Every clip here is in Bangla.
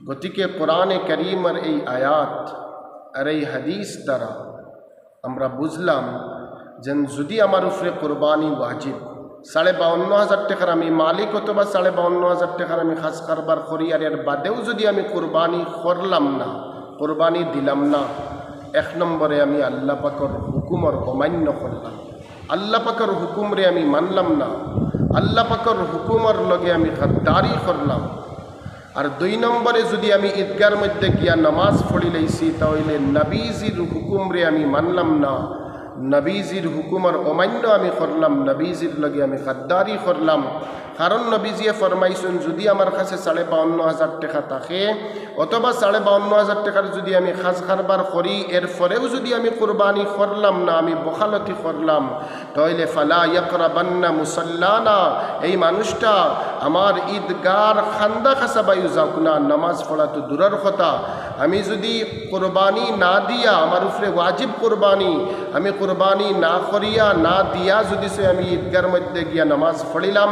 গতিকে কোরআনে কারীমের এই আয়াত আর এই হাদিস দ্বারা আমরা বুঝলাম যে যদি আমার উপরে কোরবানি ওয়াজিব 52,500 টাকার আমি মালিক অথবা 52,500 টাকার আমি খাস কারবার করি আর এর বাদেও যদি আমি কোরবানি করলাম না, কোরবানি দিলাম না, এক নম্বরে আমি আল্লাহ পাকের হুকুমের অমান্য করলাম, আল্লাহ পাকের হুকুমরে আমি মানলাম না, আল্লাহ পাকের হুকুমের লগে আমি গাদ্দারি করলাম। আর 2 নম্বরে যদি আমি ঈদগার মধ্যে গিয়া নামাজ পড়ি লাইছি তাহলে নবীজির হুকুমরে আমি মানলাম না, নবীজির হুকুমের অমান্য আমি করলাম, নবীজির লগে আমি গাদ্দারি করলাম। কারণ নবীজিয়ে ফরমাইছেন যদি আমার কাছে 52,500 টাকা থাকে অথবা 52,500 টাকার যদি আমি খাস কারবার করি এরপরেও যদি আমি কোরবানি করলাম না, আমি বখালতি করলাম, তাহলে ফালা ইয়াকরাবান্না মুসাল্লানা, এই মানুষটা আমার ঈদগার খান্দা খাসাবায়ু যাক না, নামাজ পড়া তো দূরের কথা, আমি যদি কোরবানি না দিয়া আমার উপরে ওয়াজিব কোরবানি আমি কোরবানি না করিয়া না দিয়া যদি সে আমি ঈদগার মধ্যে গিয়া নামাজ পড়িলাম,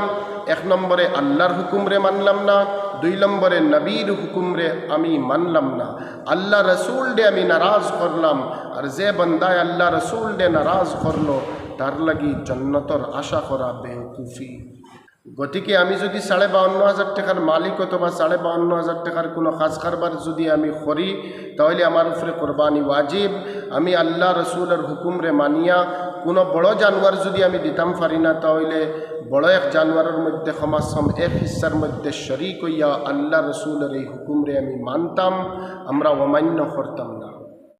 1 নম্বরে আল্লাহর হুকুমরে মানলাম না, 2 নম্বরে নবীর হুকুমরে আমি মানলাম না, আল্লাহ রসুল ডে আমি নারাজ করলাম। আর যে বন্দায় আল্লাহ রসুল ডে নারাজ করলো তার লাগি জন্নতর আশা করা বেওকুফি। গতিকে আমি যদি 52,500 টাকার মালিক অথবা 52,500 টাকার কোনো খাস কারবার যদি আমি করি তাহলে আমার উপরে কোরবানি ওয়াজিব। আমি আল্লাহ রসুলের হুকুমরে মানিয়া কোনো বড় জানোয়ার যদি আমি দিতাম পারি না তাহলে বড় এক জানোয়ারের মধ্যে কমাসম 1 হিস্সার মধ্যে শরিক হইয়া আল্লাহ রসুলের এই হুকুমরে আমি মানতাম, আমরা অমান্য করতাম না।